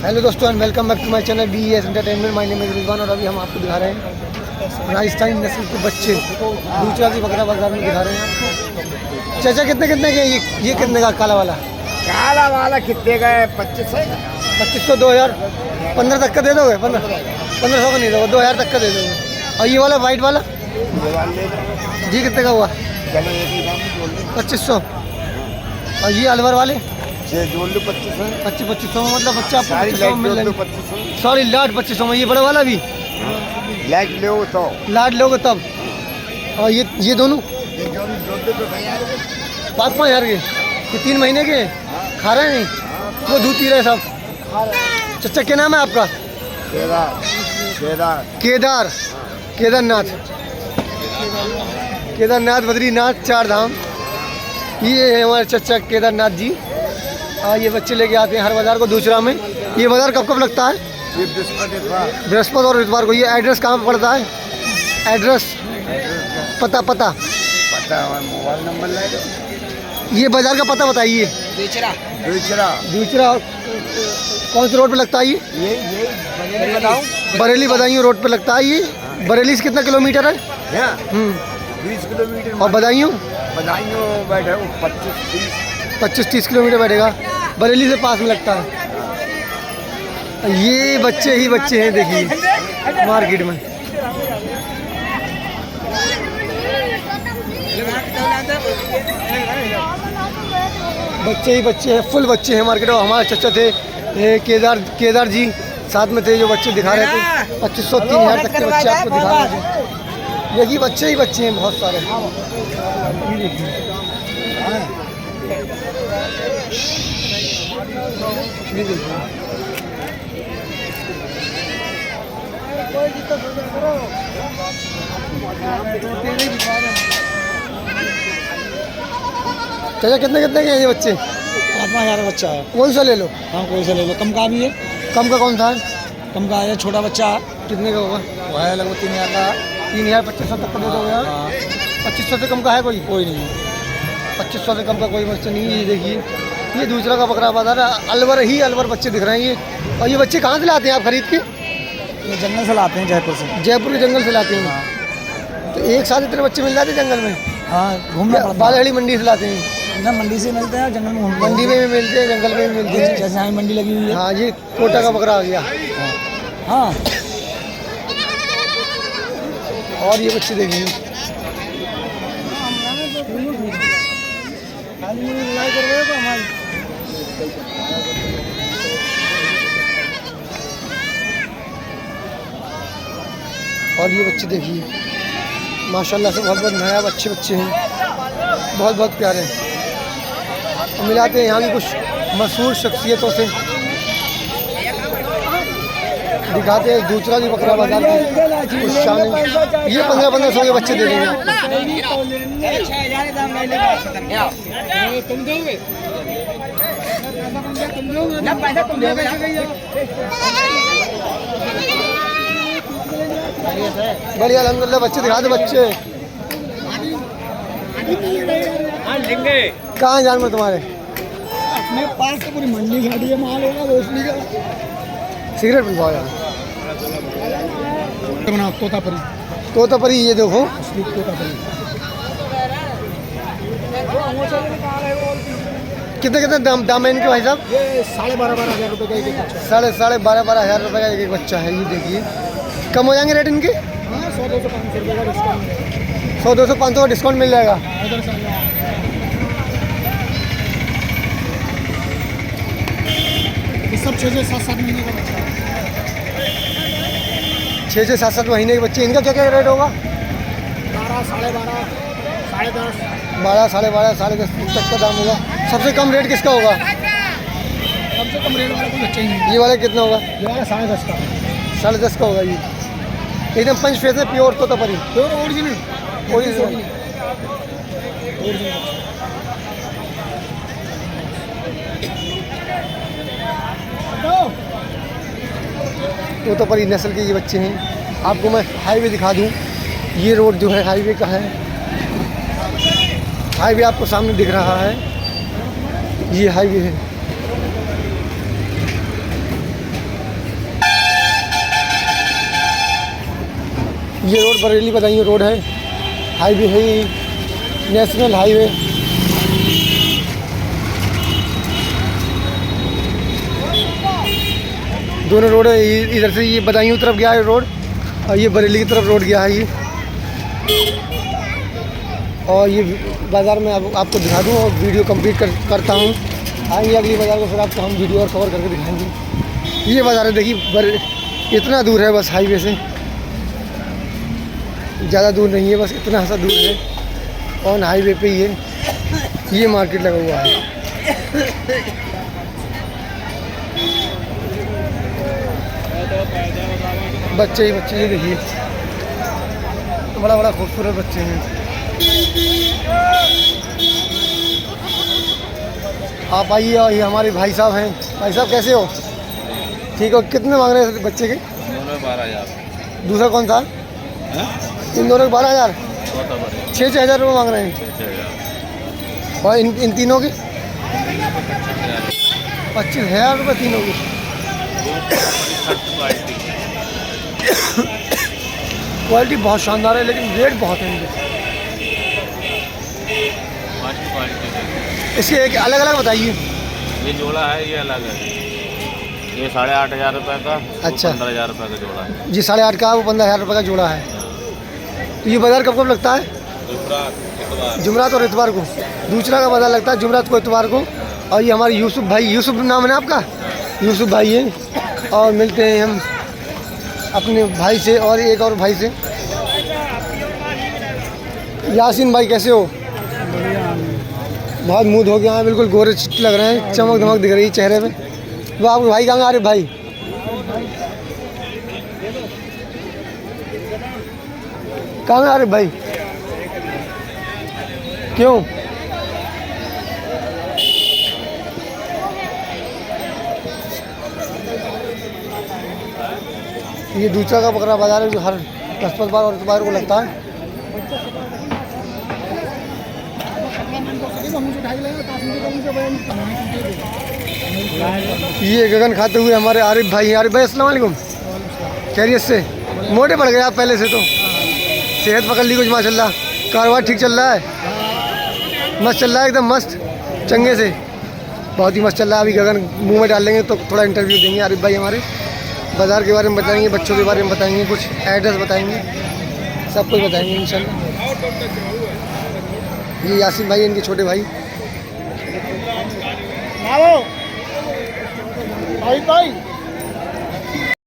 Hello दोस्तों and welcome back to my channel BES entertainment. My name is Rizwan और अभी हम आपको दिखा रहे हैं राजस्थानी नस्ल के बच्चे दूसरा की बकरा बाजार में दिखा रहे हैं आपको। चाचा कितने कितने के ये कितने का काला वाला कितने का है? 2500 2500 2000 15 तक का दे दोगे? 1500 का नहीं दोगे, 2000 तक का दे दोगे। और ये वाला वाइट वाला जी कितने का हुआ? 2500। और ये अलवर वाले 2500 में मतलब बच्चा आपको 2500 में मिल जाएंगे। सॉरी लाट 2500 में। ये बड़ा वाला भी लाट लोगे तब। और ये दोनों 5-5 हज़ार के, ये 3 महीने के खा रहे हैं वो दूध पी रहे हैं सब। चचा क्या नाम है आपका? केदारनाथ बद्रीनाथ 4 धाम। ये है हमारे चचा केदारनाथ जी। ये बच्चे लेके आते हैं हर बाजार को दूसरा में। ये बाजार कब कब लगता है? बृहस्पति और इतवार को। ये एड्रेस कहाँ पर पड़ता है? एड्रेस पता मोबाइल नंबर ले लो। ये बाजार का पता बताइए। दूसरा कौन सी रोड पे लगता है? ये बरेली बदायूं रोड पे लगता है। ये बरेली से कितना किलोमीटर है? 20 किलोमीटर। और बदायूं बैठे 25-30 किलोमीटर बैठेगा। बरेली से पास में लगता है। ये बच्चे ही बच्चे हैं देखिए मार्केट में। बच्चे ही बच्चे हैं, फुल बच्चे हैं मार्केट में। हमारे चचा थे केदार जी साथ में थे जो बच्चे दिखा रहे थे। 2500-3000 तक के बच्चे आपको दिखा रहे थे। यही बच्चे ही बच्चे हैं बहुत सारे। चाचा कितने कितने के हैं ये बच्चे? 5,000 का बच्चा है। कोई सा ले लो। हाँ कोई सा ले लो। कम का भी है। कम का कौन सा है? कम का है छोटा बच्चा कितने का होगा? वो है लगभग 3,000 का। 3,000-2500 तक का दे दोगे यार? 2500 से कम का है कोई? कोई नहीं। 2500 से कम का कोई बच्चा नहीं है। ये देखिए ये दूसरा का बकरा बाजार है। अलवर बच्चे दिख रहे हैं ये। और ये बच्चे कहाँ से लाते हैं आप खरीद के? ये जंगल से लाते हैं, जयपुर से। जयपुर के जंगल से लाते हैं। तो एक साथ इतने बच्चे मिल जाते हैं जंगल में? हाँ घूमना पड़ता है। बालहड़ी मंडी से लाते हैं ना, मंडी से मिलते हैं, जंगल में मंडी में भी मिलते हैं, जंगल में भी मिलते हैं। जैसे यहाँ मंडी लगी हुई है। हाँ ये कोटा का बकरा आ गया। हाँ और ये बच्चे देखिए और ये बच्चे देखिए माशाल्लाह से बहुत नया अच्छे बच्चे हैं, बहुत प्यारे हैं। मिलाते हैं यहाँ की कुछ मशहूर शख्सियतों से, दिखाते हैं दूसरा भी बकरा बाजार की कुछ शान। ये 1500 के बच्चे दे देंगे। बढ़िया अल्हम्दुलिल्लाह बच्चे दिखा दो। बच्चे कहाँ जानवर तुम्हारे? अपने पास तो पूरी मंडी खड़ी है, माल होगा रोशनी का। सिगरेट पिलवाओ यार। बनाओ तोतापरी ये देखो कितने दाम है इनके भाई साहब? ये 12,500 रुपये का एक बच्चा। 12,500 रुपये का एक बच्चा है। ये देखिए कम हो जाएंगे रेट इनके? 100-200-500 रुपये का डिस्काउंट। 100-200-500 का डिस्काउंट मिल जाएगा। सब 6-7 महीने का बच्चा है। 6-7 महीने के बच्चे। इनका क्या रेट होगा? 12, 12.5, 10.5। 12, 12.5, 10.5 तक का दाम होगा। सबसे कम रेट किसका होगा? सबसे कम रेट वाला कोई बच्चा ही नहीं। ये वाला कितना होगा? ये वाला 10.5 का। 10.5 का होगा। ये एकदम पंच फेस है, प्योर तोतापरी, ओरिजिनल। तोतापरी नस्ल के ये बच्चे हैं। आपको मैं हाईवे दिखा दूं। ये रोड जो है हाईवे का है। हाईवे आपको सामने दिख रहा है, ये हाईवे है। ये रोड बरेली बदायूं रोड है, हाईवे है, नेशनल हाईवे। दोनों रोड है, इधर से ये बदायूं तरफ गया है रोड और ये बरेली की तरफ रोड गया है ये। और ये बाज़ार में अब आपको दिखा दूँ और वीडियो कंप्लीट करता हूँ। आएंगे अगली बाज़ार को, फिर आपको हम वीडियो और कवर करके दिखाएंगे। ये बाज़ार है, देखिए इतना दूर है बस हाईवे से, ज़्यादा दूर नहीं है, बस इतना सा दूर है। ऑन हाईवे पे ये मार्केट लगा हुआ है। बच्चे ही बच्चे, ये देखिए बड़ा बड़ा खूबसूरत बच्चे हैं। आप आइए, और ये हमारे भाई साहब हैं। भाई साहब कैसे हो? ठीक हो? कितने मांग रहे हैं बच्चे के? दोनों 12,000। दूसरा कौन सा? इन दोनों के 12,000, 6-6 हज़ार रुपये मांग रहे हैं। और इन तीनों के 25,000 रुपये तीनों की। क्वालिटी बहुत शानदार है, लेकिन रेट बहुत है इनके। इसके एक अलग अलग बताइए। ये जोड़ा है, ये अलग है। ये 8,500 रुपये का, अच्छा। 15,000 रुपये का जोड़ा है। जी 8,500 का, वो 15,000 रुपये का जोड़ा है। तो ये बाज़ार कब कब लगता है? जुमरात और इतवार को। दूसरा का बाज़ार लगता है जुमरात को, इतवार को। और ये हमारे यूसुफ भाई, यूसुफ नाम है ना आपका? यूसुफ भाई है। और मिलते हैं हम अपने भाई से और एक और भाई से। यासीन भाई कैसे हो? बहुत मूड हो गया है, बिल्कुल गोरे लग रहे हैं, चमक धमक दिख रही है चेहरे पे। वो आपके भाई कहाँ आ रहे भाई? कहाँ आ रहे भाई? क्यों? ये दूसरा का बकरा बाजार है जो हर 10 बार और इतवार को लगता है। ये गगन खाते हुए हमारे आरिफ भाई हैं। आरिफ भाई अस्सलाम वालेकुम, खैरियत से? मोटे पड़ गए आप पहले से, तो सेहत पकड़ ली कुछ माशाल्लाह? कारोबार ठीक चल रहा है? मस्त चल रहा है, एकदम मस्त चंगे से, बहुत ही मस्त चल रहा है। अभी गगन मुंह में डाल लेंगे तो थोड़ा इंटरव्यू देंगे आरिफ भाई हमारे, बाज़ार के बारे में बताएंगे, बच्चों के बारे में बताएंगे, कुछ एड्रेस बताएंगे, सब कुछ बताएंगे इंशाल्लाह। ये यासीन भाई, इनके छोटे भाई। भाई